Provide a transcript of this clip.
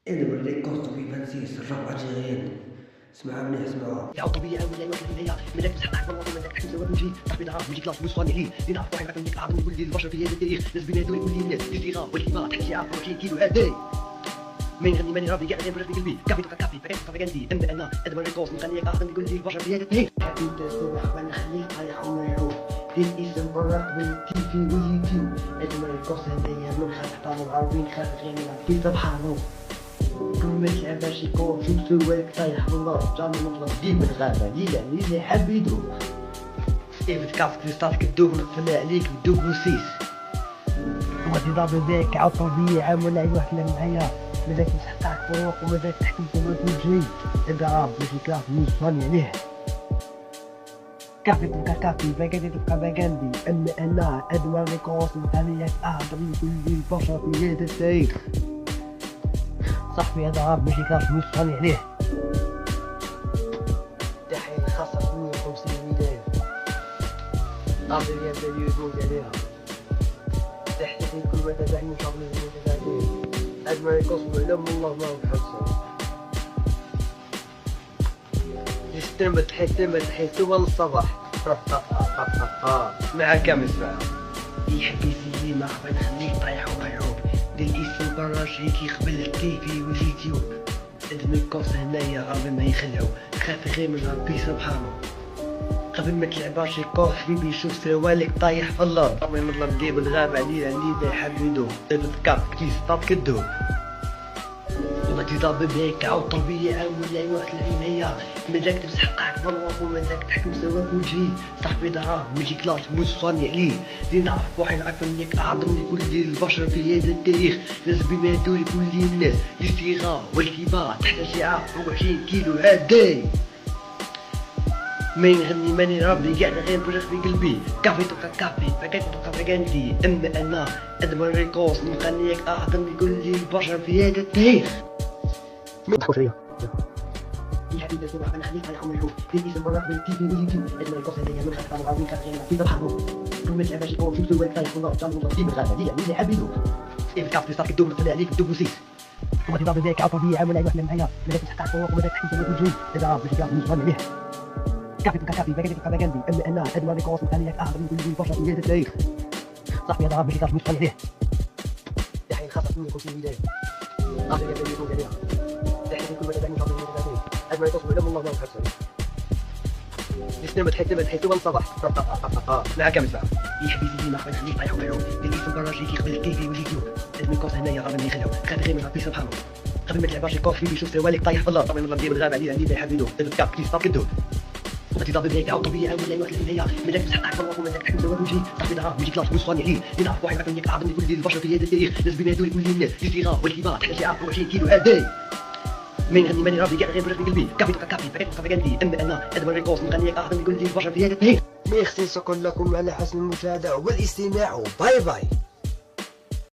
إذا وليت كونت في فانسيس الرابعة جيغيان. اسمعها مليح اسمعها. يا طبيعي ولا يوحد النهاية ملاك تسحق على الله وملاك تحكم سوا وجهي صاحبي ضعف ميجي كلاس مصفاني عليه اللي نعرف واحد عارف انك اعظم من كل البشر في هذا التاريخ ناس بينادوا كل الناس الاستغاثة والكبار تحكي عارف 40 كيلو هادي من غني ماني راضي قاعد نبرد في قلبي كافي توكا كافي باكيت بروباغاندي اما انا ادمر ريكورس نخليك اعظم من كل البشر في هذا التاريخ حبيت الصبح وانا خليك طايح ومرعوب دير اسم برا بالتيفي واليوتيوب أجمل الكورس هدايا من خلف طابو عارفين خلف غير في سبحانه كل ما تلعباش يكون شوف سواك طايح والله جامي مطلب ديما الغابة ليلة ليلة حاب يدوب ايفت كاف كريستال كدوب نتفنى عليك بدوب وسيس وغادي ضرب ذاك عاود طبيعي ولا أي واحد لا معايا مازالك مسحقك فوق ومازالك تحكم سواك وجهي انت عارف ماشي كلاس مصفاني عليه كافي توكا كافي باكيت توكا باغاندي اما انا ادوار ريكورس نخليك اعظم من كل البشر في هذا التاريخ صاحبي هذا عارف ماشي كلاس مصفاني عليه تحية خاصة 150 ميدان قابل يا بلي يقول عليها تحية كل ما تابعني شغل المتابعين أجمل القصة لم الله ما بحسن يستلم تحية طوال الصباح مع كم اسمع يحب يسيني ما خبر نخليك طايح ومرعوب دير اسم براشيكي قبل التيفي واليوتيوب ادم الكورس هنايا غابي ما يخلعو خاف غير من ربي سبحانه قبل ما تلعباش الكورس حبيبي يشوف سروالك طايح في الارض قبل ما نطلب ديب الغابة عليه اللي يحب يدوب تذكر كيس طاب كدوب وغادي ضرب بيك عاود طبيعي ولا واحد العناية مازالك تسحقك بالله ومازالك تحكم سواك وجهي صاحبي دراه ماشي كلاس مصفاني عليه اللي نعرف واحد عارف انك اعظم من كل البشر في هذا التاريخ ناس بما يدور كل الناس الاستغاثة والكبار تحت شعار فوق 20 كيلو هادي ما يغني ماني ربي قاعد غير برغ في قلبي كافي توكا كافي باكيت توكا باغاندي اما انا ادمر ريكورس نخليك اعظم من كل البشر في هذا التاريخ تحكوا شوية يا حبيبي الصبح انا خليك طايح ومرعوب دير اسم برا بالتيفي واليوتيوب ادمر الكورس هدايا من خلف طابو عارفين خلف غير في سبحانه كل ما تلعباش يكون شوف سواك طايح والله جامي مطلب ديما الغابة ليلة حاب يدوب ايفت كاف كريستال كدوب نتفنى عليك بدوب وسيس وغادي ضرب ذاك عاود طبيعي ولا أي واحد لا معايا مازالك مسحقك فوق ومازالك تحكم سواك وجهي انت عارف ماشي كلاس مصفاني عليه كافي توكا كافي باكيت توكا باغاندي اما انا ادوار ريكورس نخليك اعظم من كل البشر في هذا التاريخ صاحبي هذا عارف ماشي كلاس مصفاني عليه تحية خاصة 150 ميدان قابل يا بلي يقول عليها تحية كل ما تابعني شغل المتابعين أجمل القصة لم الله ما بحسن يستلم تحية طوال الصباح مع كم اسمع يحب يسيني ما خبر نخليك طايح ومرعوب دير اسم براشيكي قبل التيفي واليوتيوب ادم الكورس هنايا غابي ما يخلعو خاف غير من ربي سبحانه قبل ما تلعباش الكورس حبيبي يشوف سروالك طايح في الارض قبل ما نطلب ديب الغابة عليه اللي يحب يدوب تذكر كيس طاب كدوب وغادي ضرب بيك عاود طبيعي ولا واحد العناية مازالك مسحقك بالله ومازالك تحكم سواك وجهي صاحبي دراه ماشي كلاس مصفاني عليه اللي نعرف واحد عارف انك اعظم من كل البشر في هذا التاريخ ناس بما يدور كل الناس الاستغاثة والكبار تحت شعار فوق 20 كيلو هادي من غني ماني راضي قاعد غير برغ في قلبي كافي توكا كافي باكيت توكا باغاندي اما انا ادمر ريكورس نخليك اعظم من كل البشر في هذا التاريخ ميرسي شكرا لكم على حسن المشاهدة والاستماع باي باي.